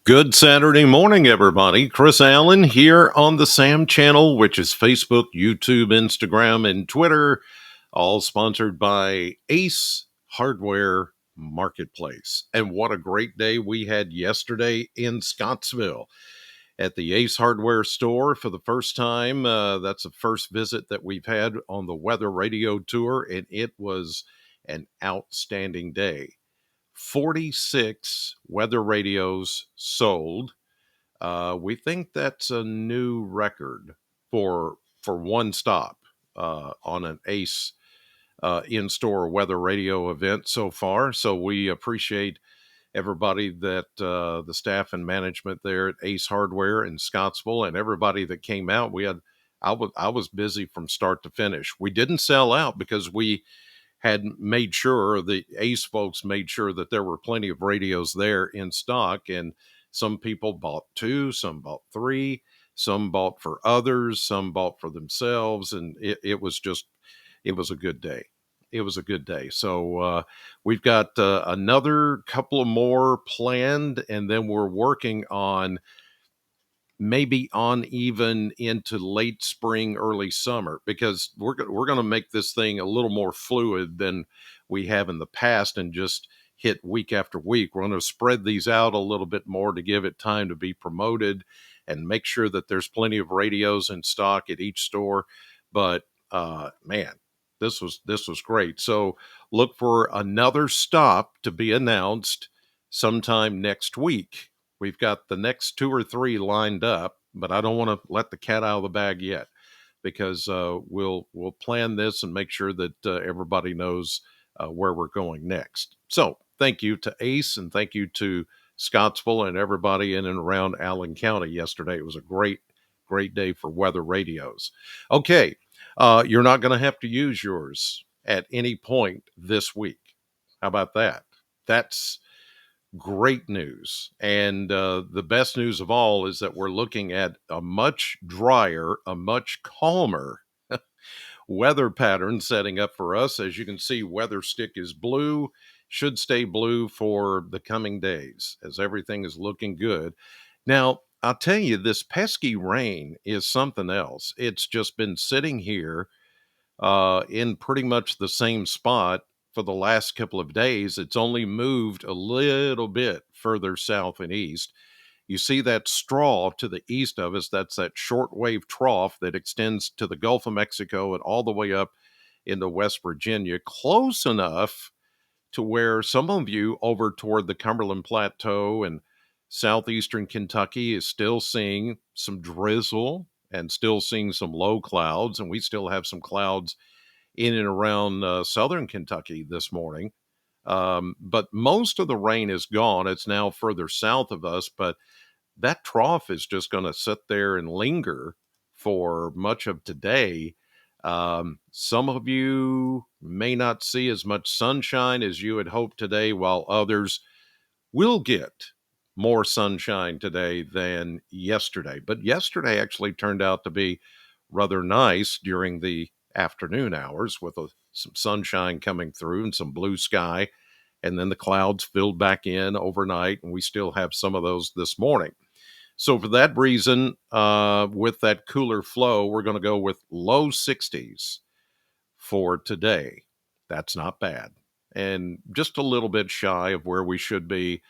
Good Saturday morning, everybody. Chris Allen here on the Sam channel, which is Facebook, YouTube, Instagram, and Twitter, all sponsored by Ace Hardware Marketplace. And what a great day we had yesterday in Scottsville at the Ace Hardware store for the first time. That's the first visit that we've had on the Weather Radio Tour, and it was an outstanding day. 46 weather radios sold. We think that's a new record for one stop on an Ace in-store weather radio event so far. So we appreciate everybody that the staff and management there at Ace Hardware in Scottsville and everybody that came out. I was busy from start to finish. We didn't sell out because we had made sure, the Ace folks made sure that there were plenty of radios there in stock. And some people bought two, some bought three, some bought for others, some bought for themselves. And it was a good day. It was a good day. So we've got another couple of more planned, and then we're working on maybe on even into late spring, early summer, because we're going to make this thing a little more fluid than we have in the past and just hit week after week. We're going to spread these out a little bit more to give it time to be promoted and make sure that there's plenty of radios in stock at each store. But man, this was great. So look for another stop to be announced sometime next week. We've got the next two or three lined up, but I don't want to let the cat out of the bag yet, because we'll plan this and make sure that everybody knows where we're going next. So thank you to Ace, and thank you to Scottsville and everybody in and around Allen County yesterday. It was a great day for weather radios. Okay, you're not going to have to use yours at any point this week. How about that? That's great news. And the best news of all is that we're looking at a much drier, a much calmer weather pattern setting up for us. As you can see, weather stick is blue, should stay blue for the coming days as everything is looking good. Now, I'll tell you, this pesky rain is something else. It's just been sitting here in pretty much the same spot for the last couple of days. It's only moved a little bit further south and east. You see that straw to the east of us, that's that shortwave trough that extends to the Gulf of Mexico and all the way up into West Virginia, close enough to where some of you over toward the Cumberland Plateau and southeastern Kentucky is still seeing some drizzle and still seeing some low clouds. And we still have some clouds in and around southern Kentucky this morning. But most of the rain is gone. It's now further south of us, but that trough is just going to sit there and linger for much of today. Some of you may not see as much sunshine as you had hoped today, while others will get more sunshine today than yesterday. But yesterday actually turned out to be rather nice during the afternoon hours with some sunshine coming through and some blue sky. And then the clouds filled back in overnight, and we still have some of those this morning. So for that reason, with that cooler flow, we're going to go with low 60s for today. That's not bad. And just a little bit shy of where we should be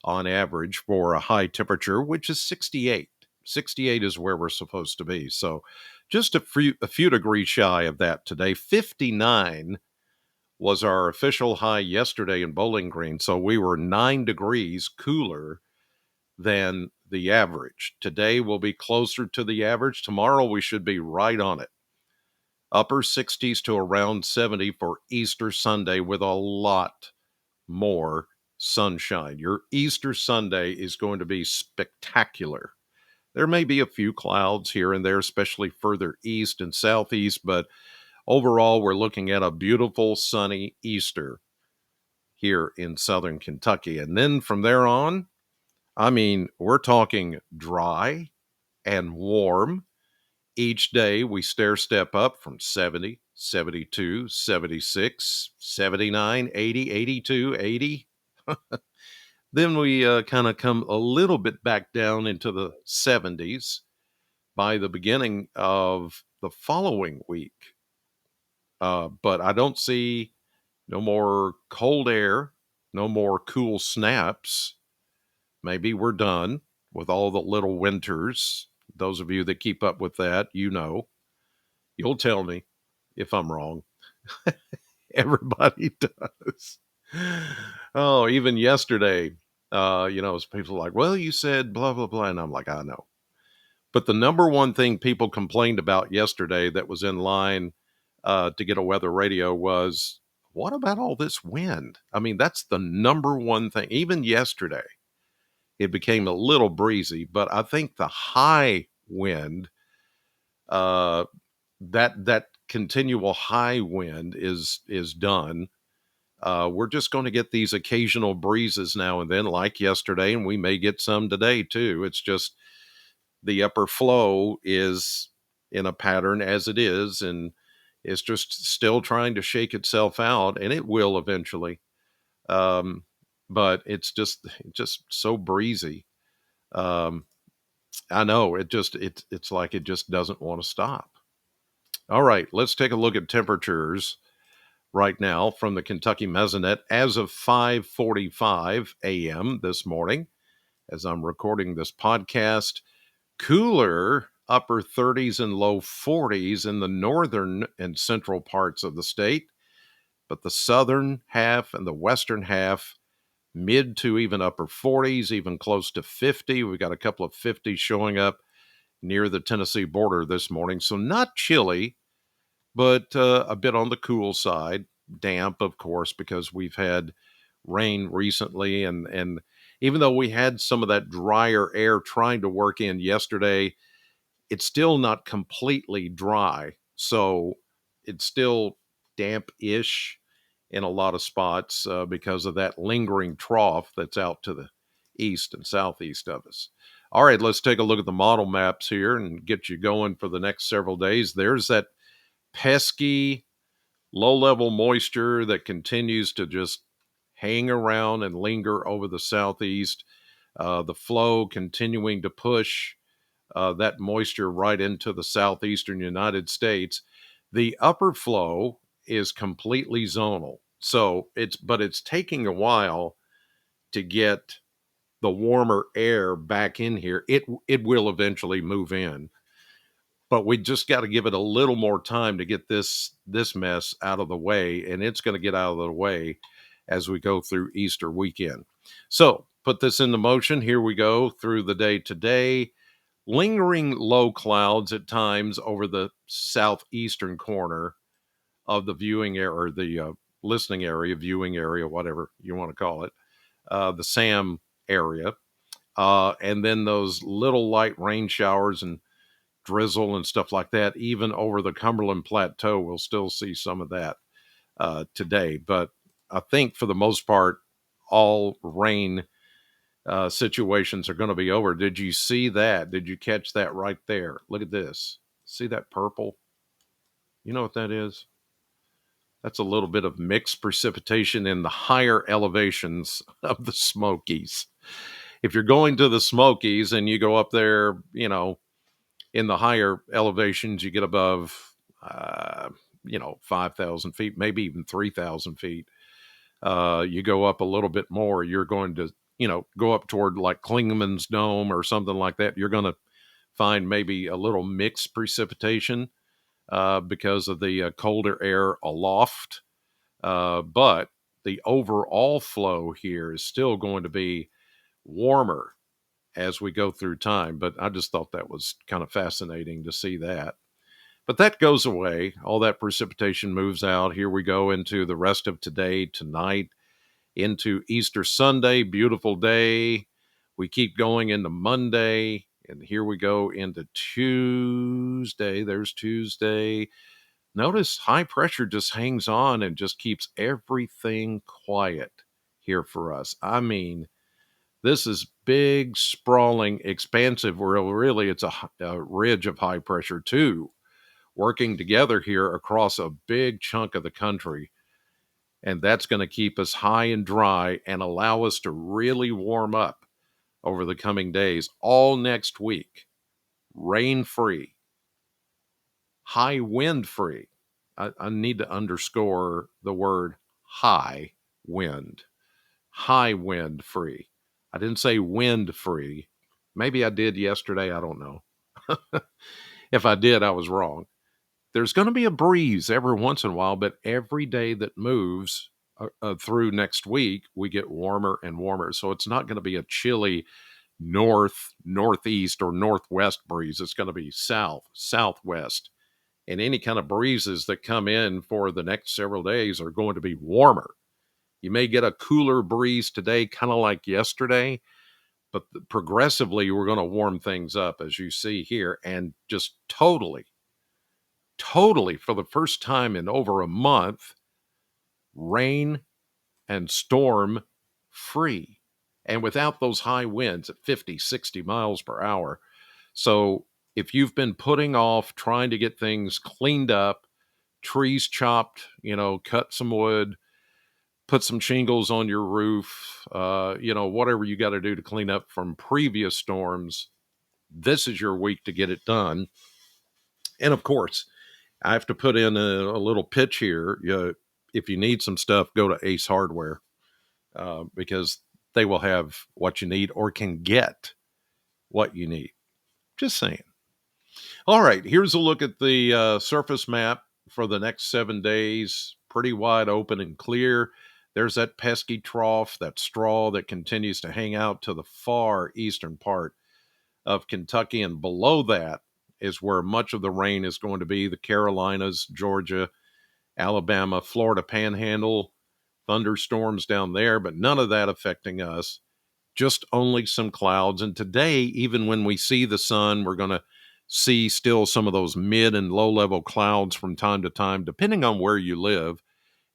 on average for a high temperature, which is 68. 68 is where we're supposed to be. So just a few degrees shy of that today. 59 was our official high yesterday in Bowling Green. So we were 9 degrees cooler than the average. Today will be closer to the average. Tomorrow we should be right on it. Upper 60s to around 70 for Easter Sunday with a lot more sunshine. Your Easter Sunday is going to be spectacular. There may be a few clouds here and there, especially further east and southeast, but overall, we're looking at a beautiful sunny Easter here in southern Kentucky. And then from there on, I mean, we're talking dry and warm. Each day we stair step up from 70, 72, 76, 79, 80, 82, 80. Then we kind of come a little bit back down into the 70s by the beginning of the following week. But I don't see no more cold air, no more cool snaps. Maybe we're done with all the little winters. Those of you that keep up with that, you'll tell me if I'm wrong. Everybody does. Oh, even yesterday, people are like, well, you said blah, blah, blah. And I'm like, I know. But the number one thing people complained about yesterday that was in line to get a weather radio was, what about all this wind? I mean, that's the number one thing. Even yesterday, it became a little breezy, but I think the high wind, uh, that continual high wind is done. We're just going to get these occasional breezes now and then, like yesterday, and we may get some today too. It's just the upper flow is in a pattern as it is, and it's just still trying to shake itself out, and it will eventually. Um, but it's just so breezy. Um, I know it's like it just doesn't want to stop. All right, let's take a look at temperatures right now from the Kentucky Mesonet as of 5:45 a.m. this morning. As I'm recording this podcast, cooler upper 30s and low 40s in the northern and central parts of the state, but the southern half and the western half mid to even upper 40s, even close to 50. We got a couple of 50s showing up near the Tennessee border this morning. So not chilly, but a bit on the cool side. Damp, of course, because we've had rain recently. And even though we had some of that drier air trying to work in yesterday, it's still not completely dry. So it's still damp-ish in a lot of spots because of that lingering trough that's out to the east and southeast of us. All right, let's take a look at the model maps here and get you going for the next several days. There's that pesky low-level moisture that continues to just hang around and linger over the southeast. The flow continuing to push that moisture right into the southeastern United States. The upper flow is completely zonal. So it's taking a while to get the warmer air back in here. It will eventually move in, but we just got to give it a little more time to get this mess out of the way, and it's going to get out of the way as we go through Easter weekend. So put this into motion. Here we go through the day today. Lingering low clouds at times over the southeastern corner of the viewing area, or the listening area, viewing area, whatever you want to call it, the SAM area. And then those little light rain showers and drizzle and stuff like that, even over the Cumberland Plateau. We'll still see some of that today. But I think for the most part, all rain situations are going to be over. Did you see that? Did you catch that right there? Look at this. See that purple? You know what that is? That's a little bit of mixed precipitation in the higher elevations of the Smokies. If you're going to the Smokies and you go up there, in the higher elevations, you get above, 5,000 feet, maybe even 3,000 feet. You go up a little bit more, you're going to, go up toward like Klingman's Dome or something like that. You're going to find maybe a little mixed precipitation because of the colder air aloft. But the overall flow here is still going to be warmer as we go through time. But I just thought that was kind of fascinating to see that. But that goes away. All that precipitation moves out. Here we go into the rest of today, tonight, into Easter Sunday. Beautiful day. We keep going into Monday. And here we go into Tuesday. There's Tuesday. Notice high pressure just hangs on and just keeps everything quiet here for us. I mean, this is big, sprawling, expansive. Really, it's a ridge of high pressure, too, working together here across a big chunk of the country. And that's going to keep us high and dry and allow us to really warm up over the coming days. All next week, rain free, high wind free. I need to underscore the word high wind. High wind free. I didn't say wind free. Maybe I did yesterday. I don't know. If I did, I was wrong. There's going to be a breeze every once in a while, but every day that moves through next week, we get warmer and warmer. So it's not going to be a chilly northeast, or northwest breeze. It's going to be southwest. And any kind of breezes that come in for the next several days are going to be warmer. You may get a cooler breeze today, kind of like yesterday, but progressively we're going to warm things up, as you see here, and just totally, for the first time in over a month, rain and storm free, and without those high winds at 50, 60 miles per hour. So if you've been putting off trying to get things cleaned up, trees chopped, cut some wood, put some shingles on your roof, whatever you got to do to clean up from previous storms, this is your week to get it done. And of course, I have to put in a little pitch here. If you need some stuff, go to Ace Hardware, because they will have what you need, or can get what you need. Just saying. All right, here's a look at the surface map for the next 7 days. Pretty wide open and clear. There's that pesky trough, that straw that continues to hang out to the far eastern part of Kentucky. And below that is where much of the rain is going to be. The Carolinas, Georgia, Alabama, Florida Panhandle, thunderstorms down there, but none of that affecting us. Just only some clouds. And today, even when we see the sun, we're going to see still some of those mid and low level clouds from time to time, depending on where you live.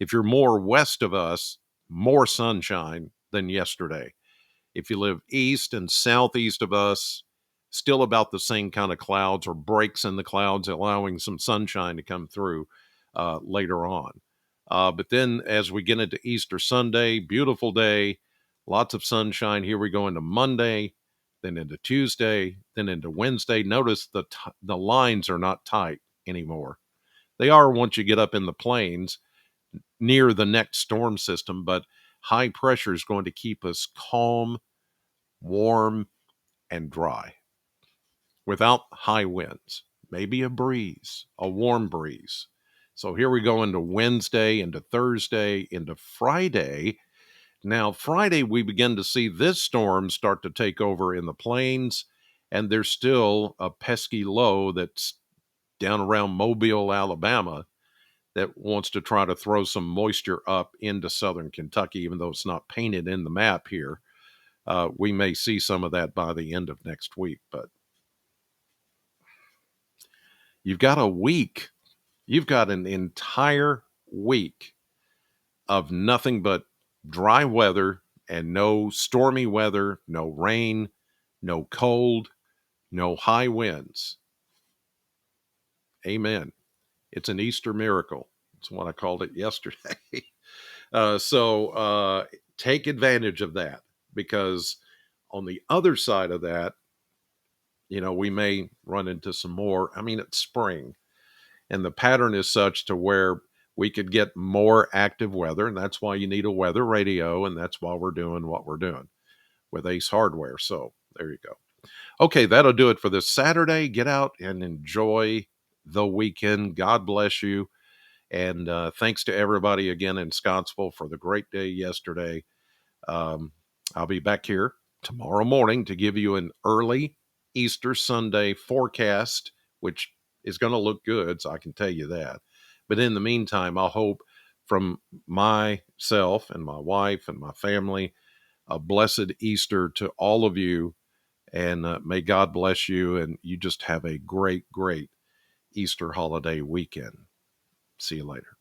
If you're more west of us, more sunshine than yesterday. If you live east and southeast of us, still about the same kind of clouds, or breaks in the clouds, allowing some sunshine to come through later on. But then as we get into Easter Sunday, beautiful day, lots of sunshine. Here we go into Monday, then into Tuesday, then into Wednesday. Notice the lines are not tight anymore. They are once you get up in the plains near the next storm system, but high pressure is going to keep us calm, warm, and dry without high winds. Maybe a breeze, a warm breeze. So here we go into Wednesday, into Thursday, into Friday. Now, Friday, we begin to see this storm start to take over in the plains, and there's still a pesky low that's down around Mobile, Alabama, that wants to try to throw some moisture up into southern Kentucky, even though it's not painted in the map here. We may see some of that by the end of next week, but you've got a week. You've got an entire week of nothing but dry weather and no stormy weather, no rain, no cold, no high winds. Amen. It's an Easter miracle. That's what I called it yesterday. So take advantage of that, because on the other side of that, we may run into some more. I mean, it's spring, and the pattern is such to where we could get more active weather, and that's why you need a weather radio, and that's why we're doing what we're doing with Ace Hardware. So there you go. Okay, that'll do it for this Saturday. Get out and enjoy the weekend. God bless you. And thanks to everybody again in Scottsville for the great day yesterday. I'll be back here tomorrow morning to give you an early Easter Sunday forecast, which is going to look good, so I can tell you that. But in the meantime, I hope from myself and my wife and my family a blessed Easter to all of you, and may God bless you, and you just have a great, great Easter holiday weekend. See you later.